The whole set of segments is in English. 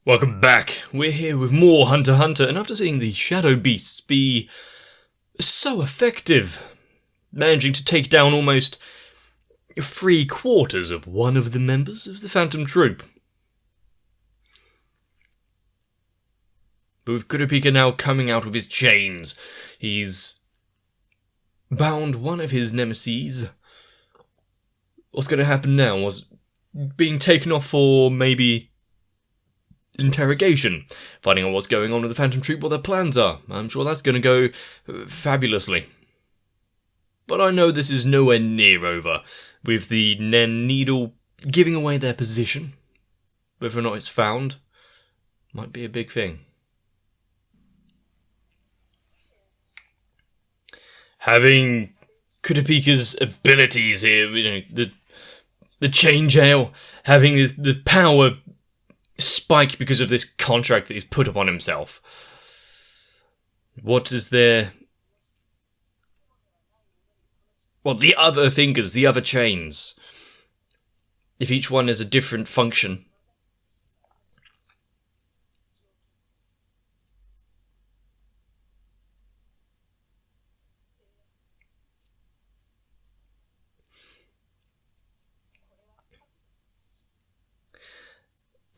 Welcome back. We're here with more Hunter x Hunter, and after seeing the Shadow Beasts be so effective, managing to take down almost 3/4 of one of the members of the Phantom Troop. But with Kurapika now coming out of his chains, he's bound one of his nemesis. What's going to happen now? Was being taken off for maybe interrogation, finding out what's going on with the Phantom Troop, what their plans are. I'm sure that's going to go fabulously. But I know this is nowhere near over, with the Nen Needle giving away their position. Whether or not it's found might be a big thing. Having Kurapika's abilities here, the Chain Jail, having the power spike because of this contract that he's put upon himself. What is there? Well, the other fingers, the other chains. If each one has a different function.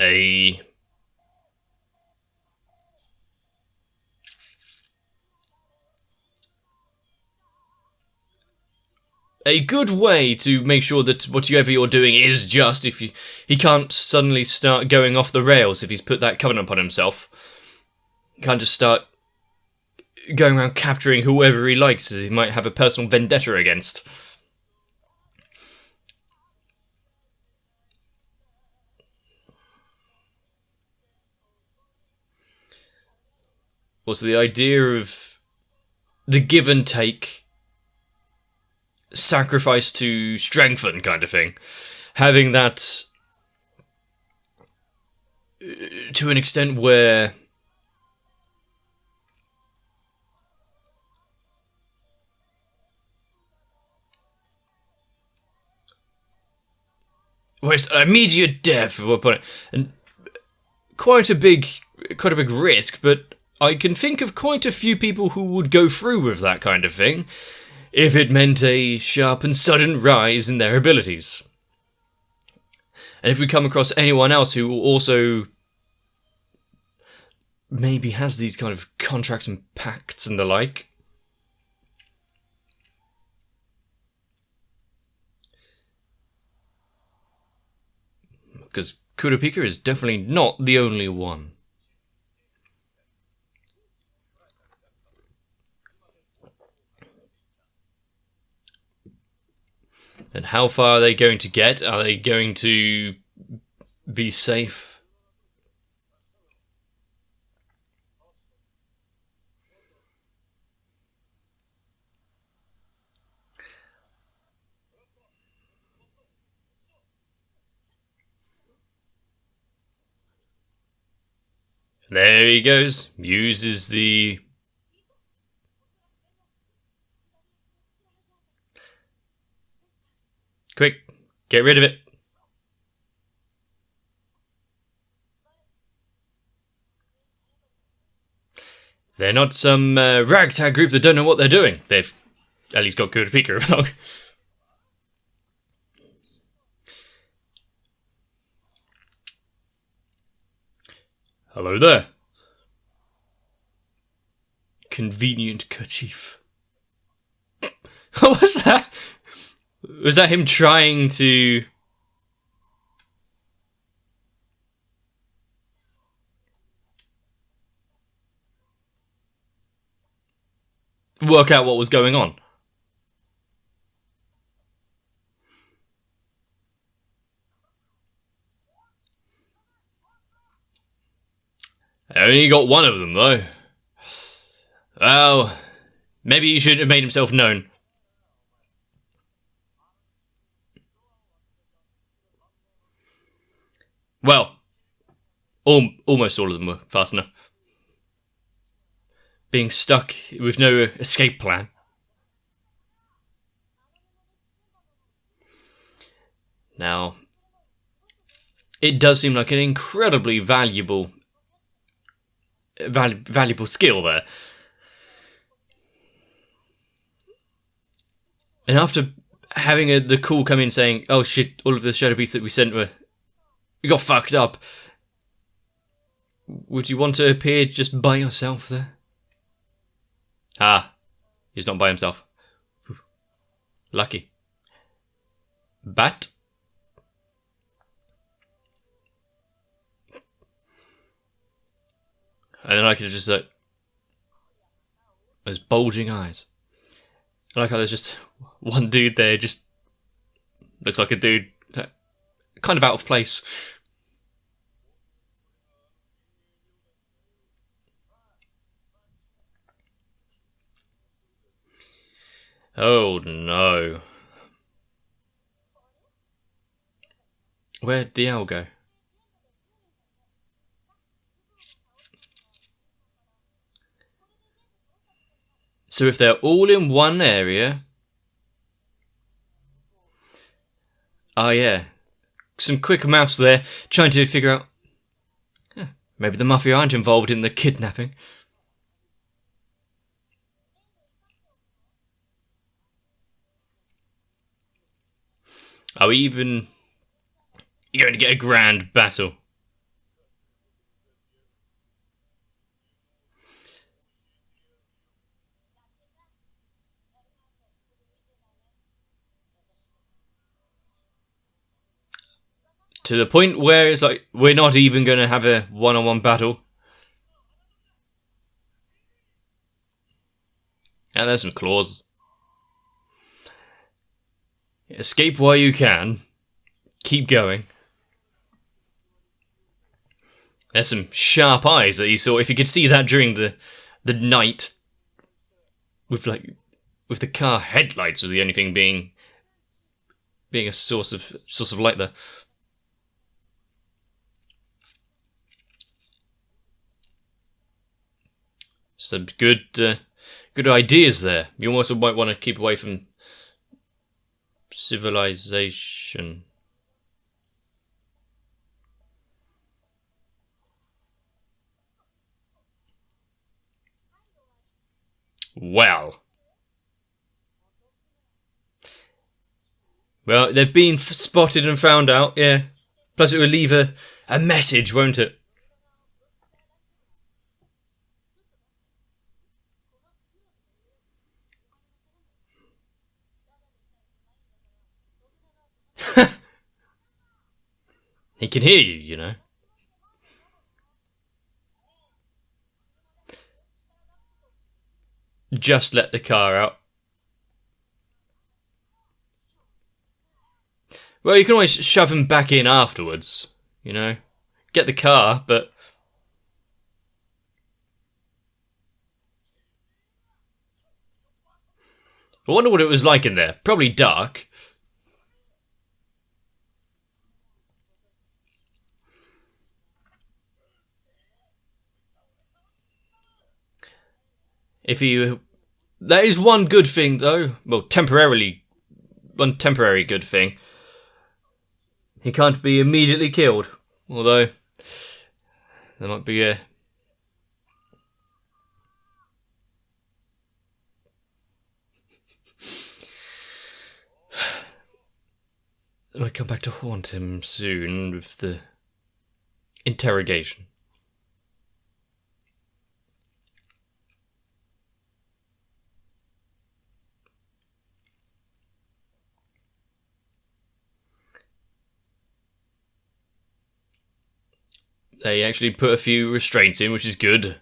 A good way to make sure that whatever you're doing is just, he can't suddenly start going off the rails if he's put that covenant upon himself. He can't just start going around capturing whoever he likes, as he might have a personal vendetta against. Also, the idea of the give and take, sacrifice to strengthen kind of thing. Having that to an extent where it's immediate death, and quite a big risk, but I can think of quite a few people who would go through with that kind of thing if it meant a sharp and sudden rise in their abilities. And if we come across anyone else who also maybe has these kind of contracts and pacts and the like, because Kurapika is definitely not the only one. And how far are they going to get? Are they going to be safe? There he goes. Uses the... Quick, get rid of it. They're not some ragtag group that don't know what they're doing. They've at least got Kurapika along. Hello there. Convenient kerchief. What was that? Was that him trying to... work out what was going on? I only got one of them, though. Well, maybe he shouldn't have made himself known. Well, almost all of them were fast enough. Being stuck with no escape plan. Now, it does seem like an incredibly valuable valuable skill there. And after having the call come in saying, "Oh shit, all of the shadow beasts that we sent we got fucked up," would you want to appear just by yourself there? Ah, he's not by himself. Lucky. Bat? And then I could just those bulging eyes. I like how there's just one dude there, just looks like a dude kind of out of place. Oh no. Where'd the owl go? So if they're all in one area... Oh yeah. Some quick maths there, trying to figure out... maybe the Mafia aren't involved in the kidnapping. Are we even going to get a grand battle? To the point where it's like, we're not even going to have a one-on-one battle. And there's some claws. Escape while you can. Keep going. There's some sharp eyes that you saw. If you could see that during the night, with the car headlights was the only thing being a source of light there. Some good ideas there. You also might want to keep away from civilization. Well, they've been spotted and found out, yeah. Plus it will leave a message, won't it? He can hear you, you know. Just let the car out. Well, you can always shove him back in afterwards, you know. Get the car, but... I wonder what it was like in there. Probably dark. That is one good thing, though. Well, one temporary good thing. He can't be immediately killed. Although, there might be a... I might come back to haunt him soon with the interrogation. They actually put a few restraints in, which is good.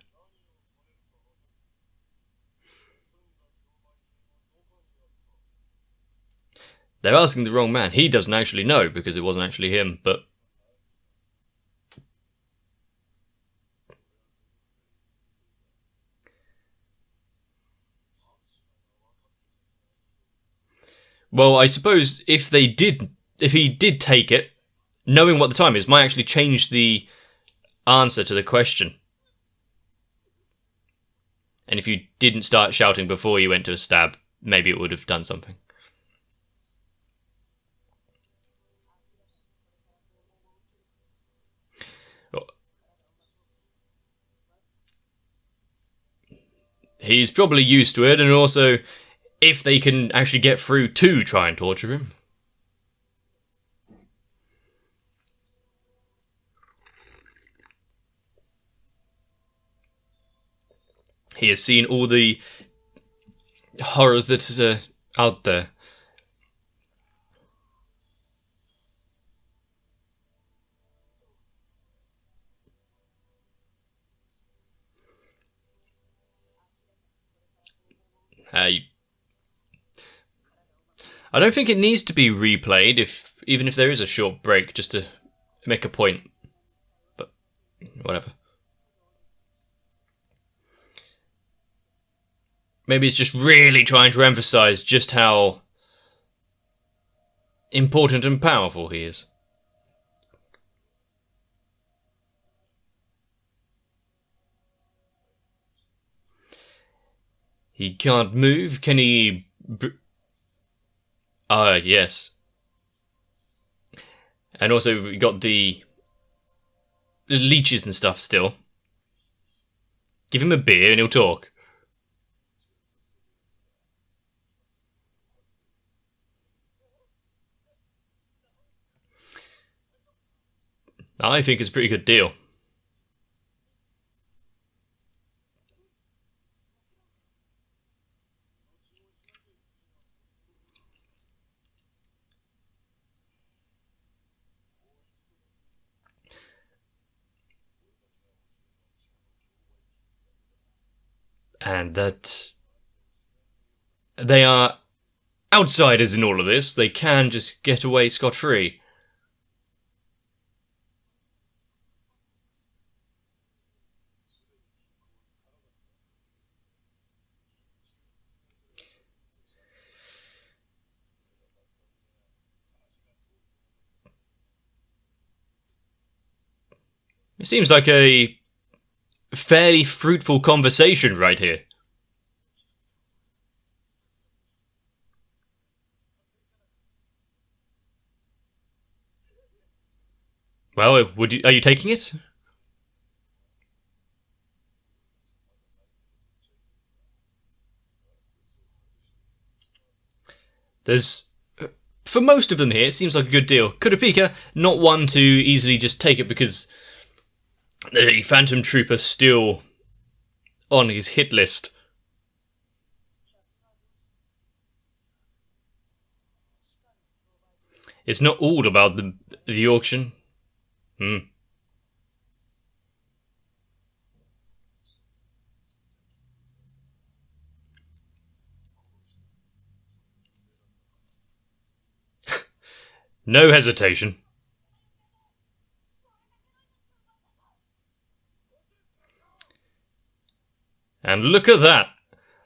They're asking the wrong man. He doesn't actually know because it wasn't actually him, but... Well, I suppose if he did take it, knowing what the time is might actually change the answer to the question. And if you didn't start shouting before you went to a stab, maybe it would have done something. He's probably used to it, and also, if they can actually get through to try and torture him. He has seen all the horrors that are out there. I don't think it needs to be replayed, even if there is a short break, just to make a point. But whatever. Maybe it's just really trying to emphasize just how important and powerful he is. He can't move. Can he... yes. And also, we got the leeches and stuff still. Give him a beer and he'll talk. I think it's a pretty good deal. And that they are outsiders in all of this. They can just get away scot-free. It seems like a fairly fruitful conversation right here. Well, are you taking it? For most of them here, it seems like a good deal. Kurapika, not one to easily just take it because the Phantom Trooper's still on his hit list. It's not all about the auction. No hesitation. And look at that.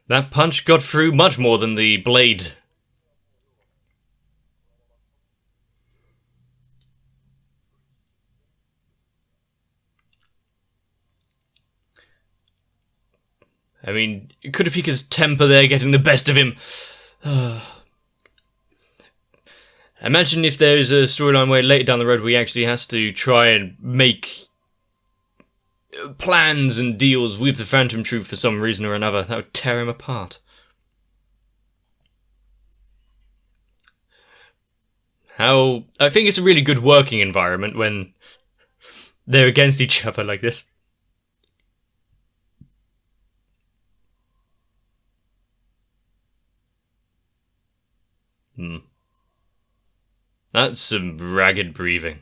That punch got through much more than the blade. I mean, Kurapika's temper there getting the best of him. Imagine if there is a storyline where later down the road he actually has to try and make plans and deals with the Phantom Troop for some reason or another. That would tear him apart. I think it's a really good working environment when they're against each other like this. That's some ragged breathing.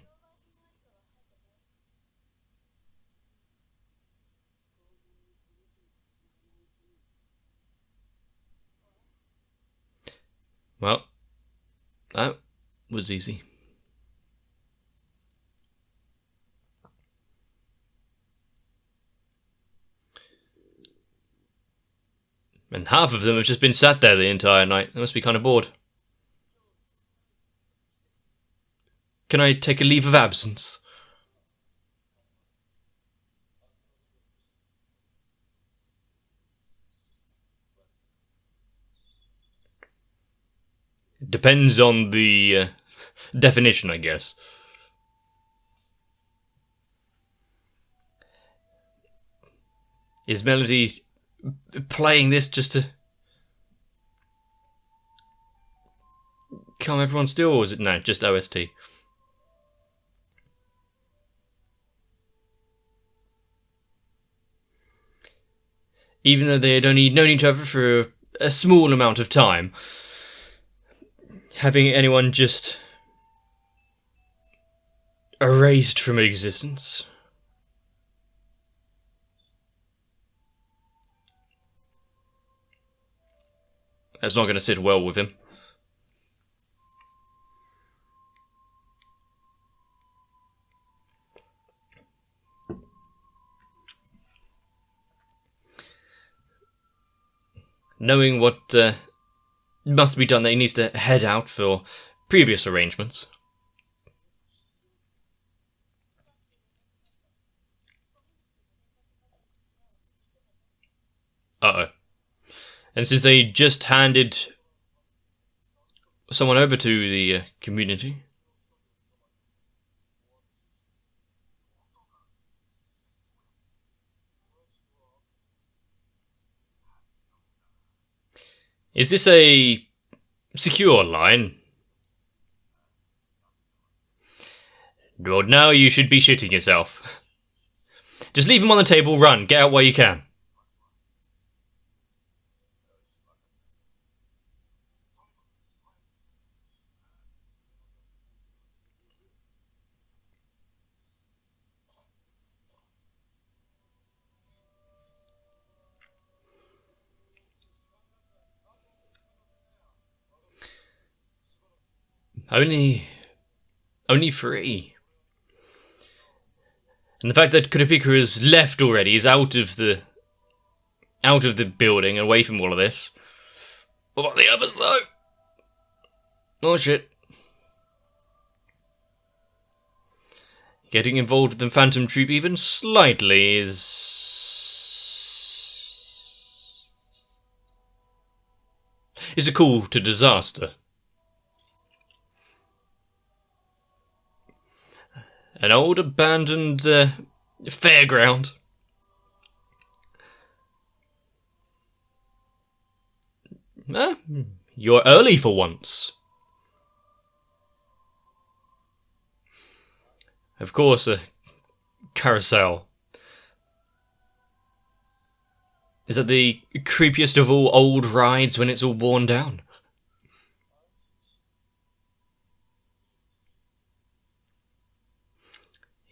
Well, that was easy. And half of them have just been sat there the entire night. They must be kind of bored. Can I take a leave of absence? It depends on the definition, I guess. Is Melody playing this just to calm everyone still, or is it no, just OST? Even though they had only known each other for a small amount of time, having anyone just erased from existence. That's not going to sit well with him. Knowing what must be done, that he needs to head out for previous arrangements. Uh-oh. And since they just handed someone over to the community... Is this a secure line? Well, now you should be shitting yourself. Just leave him on the table, run, get out while you can. Only 3. And the fact that Kurapika has left already, is out of the building, away from all of this. What about the others, though? Oh shit. Getting involved with the Phantom Troop even slightly is a call to disaster. An old abandoned fairground. You're early for once. Of course, a carousel. Is that the creepiest of all old rides when it's all worn down?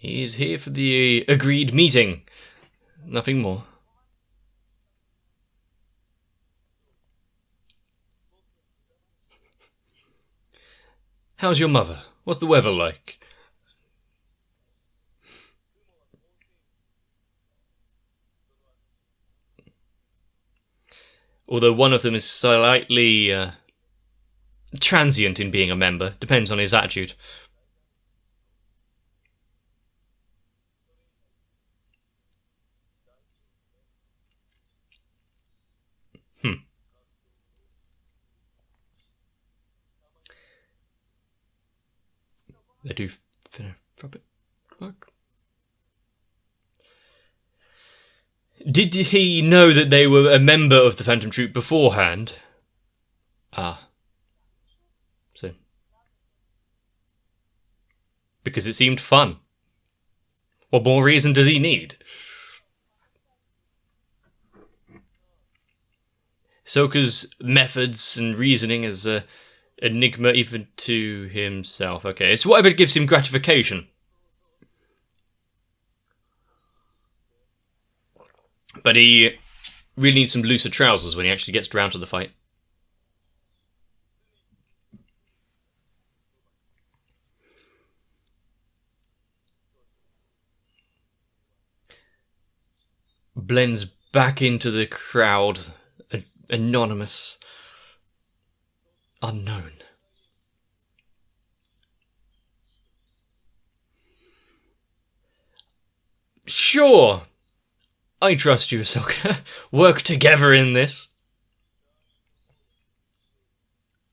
He is here for the agreed meeting. Nothing more. How's your mother? What's the weather like? Although one of them is slightly transient in being a member. Depends on his attitude. They do philanthropic work. Did he know that they were a member of the Phantom Troop beforehand? Ah. So. Because it seemed fun. What more reason does he need? Soka's methods and reasoning is a enigma even to himself. Okay, it's whatever gives him gratification. But he really needs some looser trousers when he actually gets around to the fight. Blends back into the crowd. Anonymous. Unknown. Sure. I trust you, Ahsoka. Work together in this.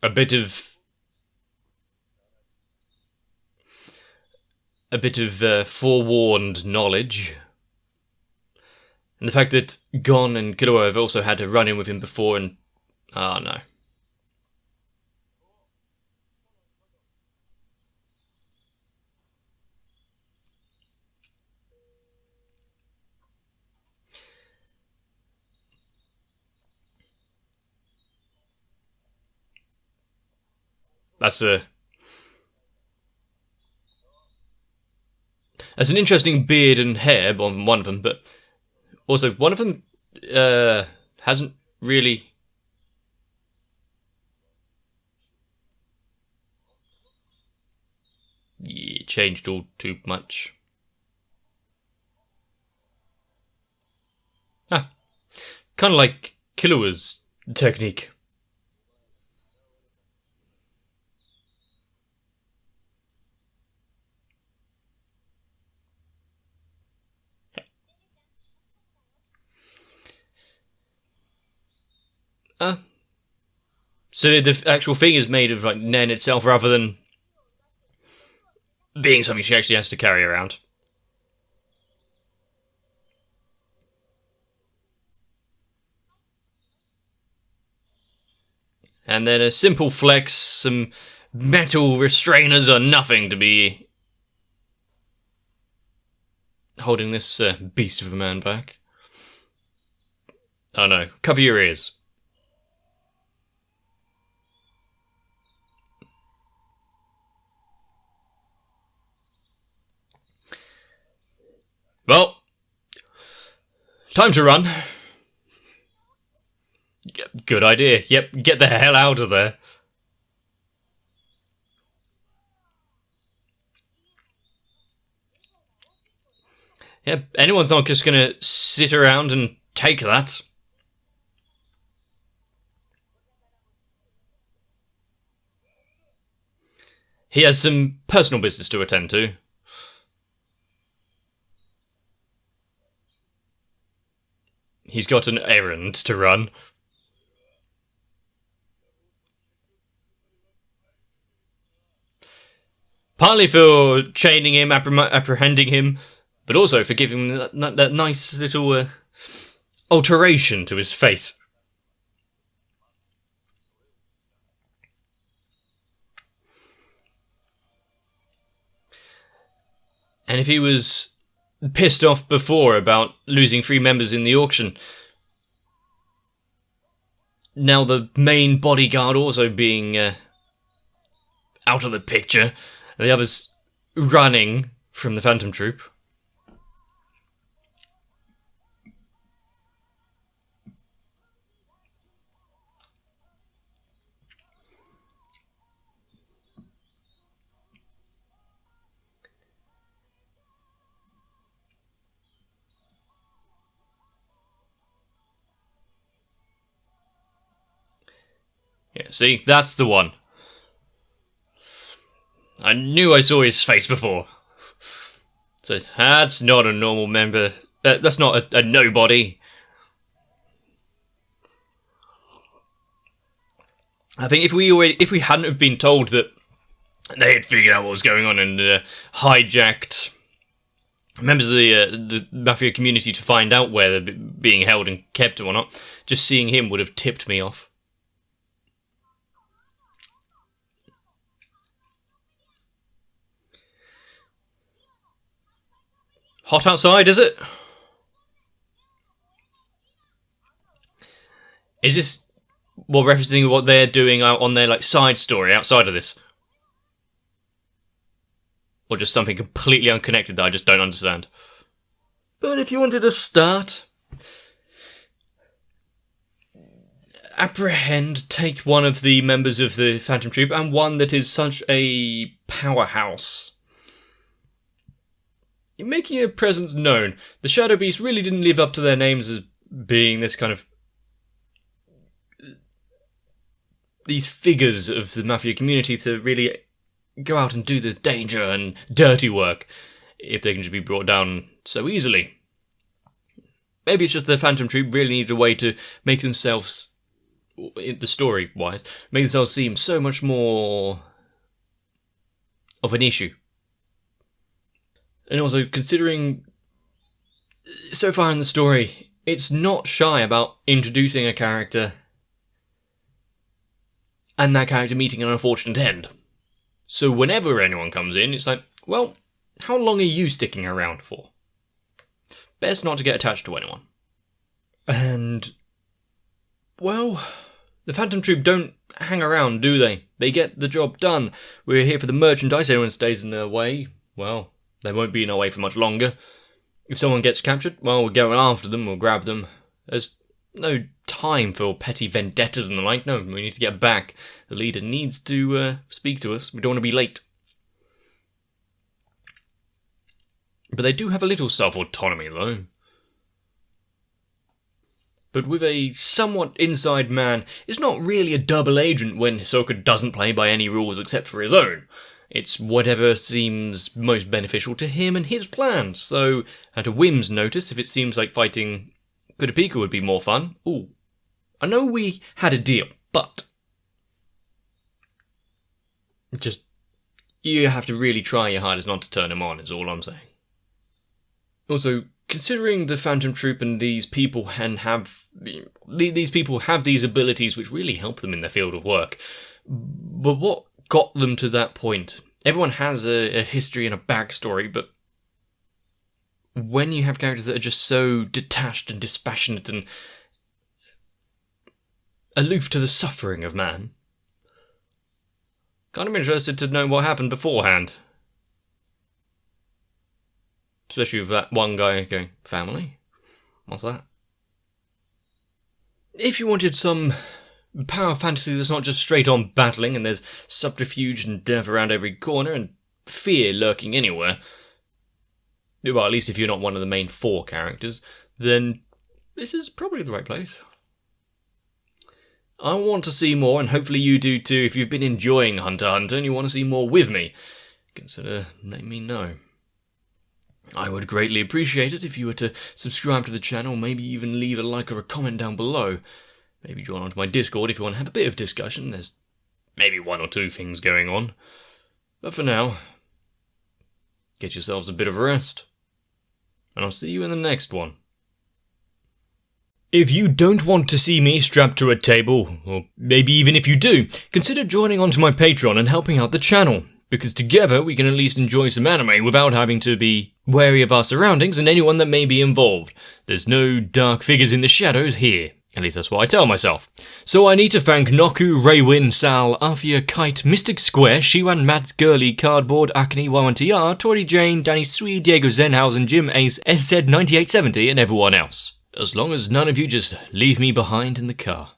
A bit of forewarned knowledge. And the fact that Gon and Killua have also had to run in with him before and... oh no. That's an interesting beard and hair on one of them, but also one of them hasn't really... changed all too much. Ah, kind of like Killua's technique. So the actual thing is made of like Nen itself rather than being something she actually has to carry around. And then a simple flex, some metal restrainers are nothing to be holding this beast of a man back. Oh no, cover your ears. Well, time to run. Good idea. Yep, get the hell out of there. Yep, anyone's not just gonna sit around and take that. He has some personal business to attend to. He's got an errand to run. Partly for chaining him, apprehending him, but also for giving him that nice little alteration to his face. And if he was pissed off before about losing 3 members in the auction, now the main bodyguard also being out of the picture, and the others running from the Phantom Troop. Yeah, see, that's the one. I knew I saw his face before. So that's not a normal member. That's not a nobody. I think if we hadn't have been told that they had figured out what was going on and hijacked members of the Mafia community to find out where they're being held and kept or not, just seeing him would have tipped me off. Hot outside, is it? Is this referencing what they're doing on their like side story outside of this? Or just something completely unconnected that I just don't understand? But if you wanted to start, take one of the members of the Phantom Troop, and one that is such a powerhouse. In making your presence known, the Shadow Beast really didn't live up to their names as being this kind of... these figures of the Mafia community to really go out and do the danger and dirty work, if they can just be brought down so easily. Maybe it's just the Phantom Troop really needed a way to make themselves, the story-wise, make themselves seem so much more of an issue. And also, considering so far in the story, it's not shy about introducing a character and that character meeting an unfortunate end. So whenever anyone comes in, it's like, well, how long are you sticking around for? Best not to get attached to anyone. And, well, the Phantom Troop don't hang around, do they? They get the job done. We're here for the merchandise. Anyone stays in their way, well, they won't be in our way for much longer. If someone gets captured, well, we're going after them, we'll grab them. There's no time for petty vendettas and the like. No, we need to get back. The leader needs to speak to us. We don't want to be late. But they do have a little self-autonomy, though. But with a somewhat inside man, it's not really a double agent when Hisoka doesn't play by any rules except for his own. It's whatever seems most beneficial to him and his plans, so at a whim's notice, if it seems like fighting Kurapika would be more fun, ooh, I know we had a deal, but just, you have to really try your hardest not to turn him on, is all I'm saying. Also, considering the Phantom Troop and these people have these abilities which really help them in their field of work, but what got them to that point? Everyone has a history and a backstory, but when you have characters that are just so detached and dispassionate and aloof to the suffering of man, kind of interested to know what happened beforehand. Especially with that one guy going, family? What's that? If you wanted some power fantasy that's not just straight on battling and there's subterfuge and death around every corner and fear lurking anywhere, well, at least if you're not one of the main 4 characters, then this is probably the right place. I want to see more, and hopefully you do too. If you've been enjoying Hunter x Hunter and you want to see more with me, consider letting me know. I would greatly appreciate it if you were to subscribe to the channel, maybe even leave a like or a comment down below. Maybe join onto my Discord if you want to have a bit of discussion. There's maybe 1 or 2 things going on. But for now, get yourselves a bit of rest. And I'll see you in the next one. If you don't want to see me strapped to a table, or maybe even if you do, consider joining onto my Patreon and helping out the channel, because together we can at least enjoy some anime without having to be wary of our surroundings and anyone that may be involved. There's no dark figures in the shadows here. At least that's what I tell myself. So I need to thank Noku, Raywin, Sal, Afia, Kite, Mystic Square, Shiwan, Mats, Gurley, Cardboard, Akane, YNTR, Tori Jane, Danny Swede, Diego Zenhausen, Jim Ace, SZ9870 and everyone else. As long as none of you just leave me behind in the car.